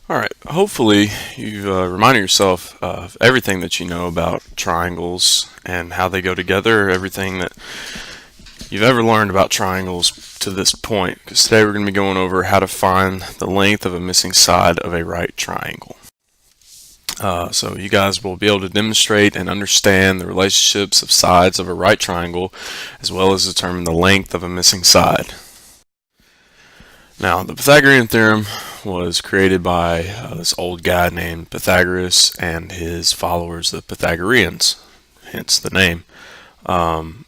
Alright, hopefully you've reminded yourself of everything that you know about triangles and how they go together, everything that you've ever learned about triangles to this point, because today we're going to be going over how to find the length of a missing side of a right triangle. So you guys will be able to demonstrate and understand the relationships of sides of a right triangle, as well as determine the length of a missing side. Now, the Pythagorean theorem was created by this old guy named Pythagoras and his followers, the Pythagoreans, hence the name. The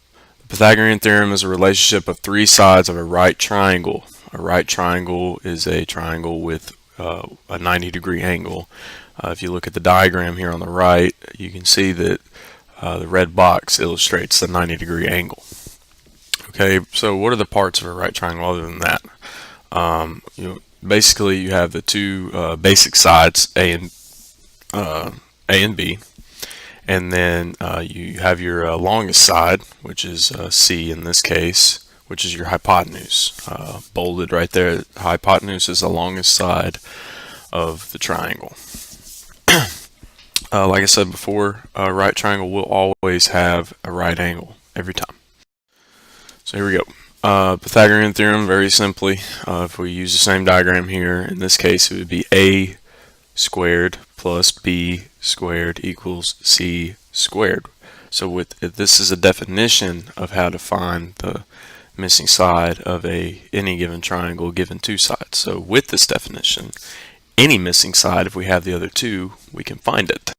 Pythagorean theorem is a relationship of three sides of a right triangle. A right triangle is a triangle with a 90-degree angle. If you look at the diagram here on the right, you can see that the red box illustrates the 90-degree angle. Okay, so what are the parts of a right triangle other than that? Basically you have the two basic sides, A and B, and then you have your longest side, which is C in this case, which is your hypotenuse. Bolded right there, hypotenuse is the longest side of the triangle. Like I said before, a right triangle will always have a right angle every time. So here we go. Pythagorean theorem, very simply, if we use the same diagram here, in this case it would be a squared plus b squared equals c squared. So this is a definition of how to find the missing side of any given triangle given two sides. So with this definition, any missing side, if we have the other two, we can find it.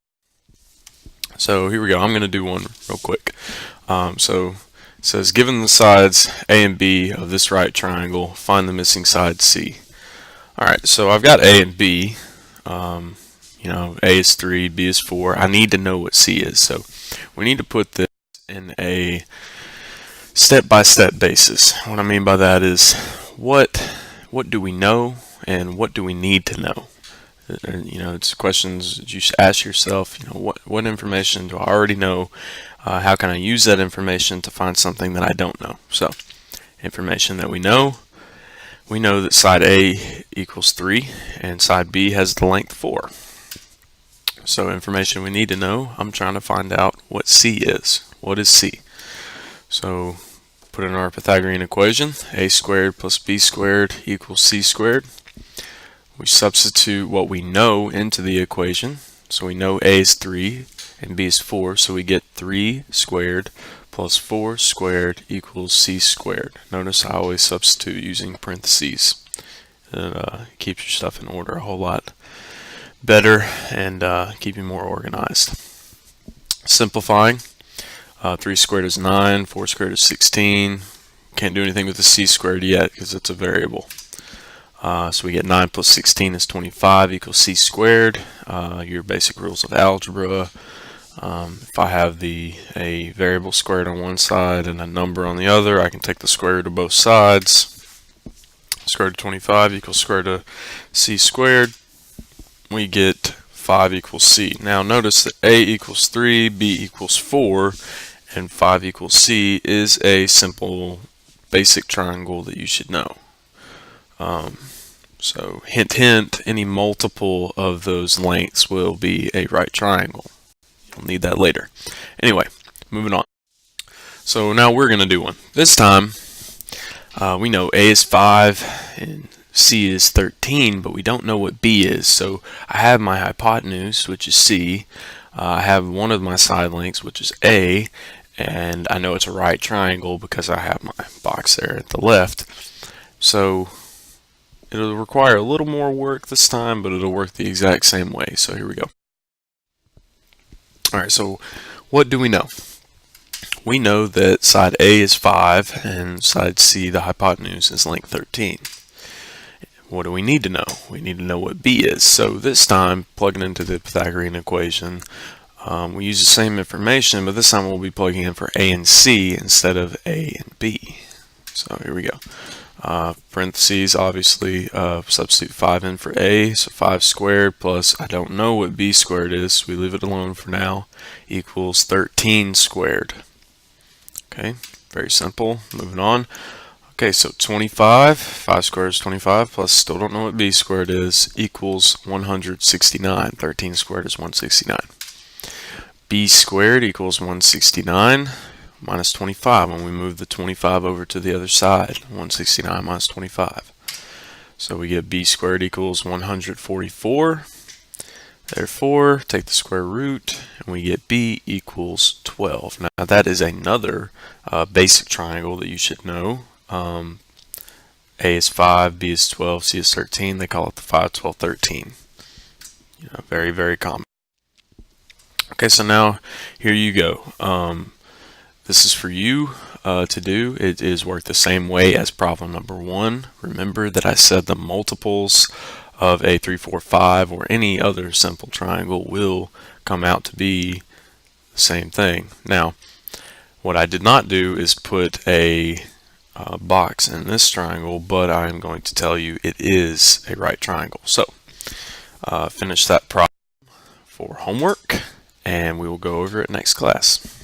So here we go. I'm going to do one real quick. It says, given the sides A and B of this right triangle, find the missing side C. Alright, so I've got A and B. A is 3, B is 4. I need to know what C is. So we need to put this in a step-by-step basis. What I mean by that is, what do we know and what do we need to know? It's questions that you should ask yourself. What information do I already know? How can I use that information to find something that I don't know? So, information that we know that side A equals 3 and side B has the length 4. So, information we need to know, I'm trying to find out what C is. What is C? So, put in our Pythagorean equation, a squared plus b squared equals c squared. We substitute what we know into the equation. So we know a is 3 and b is 4, so we get 3 squared plus 4 squared equals c squared. Notice I always substitute using parentheses. It keeps your stuff in order a whole lot better and keep you more organized. Simplifying, 3 squared is 9, 4 squared is 16. Can't do anything with the c squared yet because it's a variable. So we get 9 plus 16 is 25 equals c squared. Your basic rules of algebra. If I have a variable squared on one side and a number on the other, I can take the square root of both sides. Square root of 25 equals square root of c squared. We get 5 equals c. Now notice that a equals 3, b equals 4, and 5 equals c is a simple basic triangle that you should know. So hint hint, any multiple of those lengths will be a right triangle. You'll need that later. Anyway, moving on. So now we're going to do one. This time we know A is 5 and C is 13, but we don't know what B is. So I have my hypotenuse, which is C. I have one of my side lengths, which is A, and I know it's a right triangle because I have my box there at the left. So it'll require a little more work this time, but it'll work the exact same way. So here we go. Alright, so what do we know? We know that side A is 5 and side C, the hypotenuse, is length 13. What do we need to know? We need to know what B is. So this time, plugging into the Pythagorean equation, we use the same information, but this time we'll be plugging in for A and C instead of A and B. So here we go. Parentheses, obviously, substitute 5 in for A, so 5 squared plus, I don't know what B squared is, so we leave it alone for now, equals 13 squared. Okay, very simple. Moving on. Okay, so 25, 5 squared is 25, plus still don't know what b squared is, equals 169. 13 squared is 169. B squared equals 169 minus 25 when we move the 25 over to the other side. 169 minus 25. So we get b squared equals 144. Therefore, take the square root, and we get b equals 12. Now that is another basic triangle that you should know. A is 5, B is 12, C is 13. They call it the 5, 12, 13. Very, very common. Okay, so now here you go. This is for you to do. It is worked the same way as problem number 1. Remember that I said the multiples of a 3, 4, 5 or any other simple triangle will come out to be the same thing. Now, what I did not do is put a box in this triangle, but I'm going to tell you it is a right triangle. So finish that problem for homework, and we will go over it next class.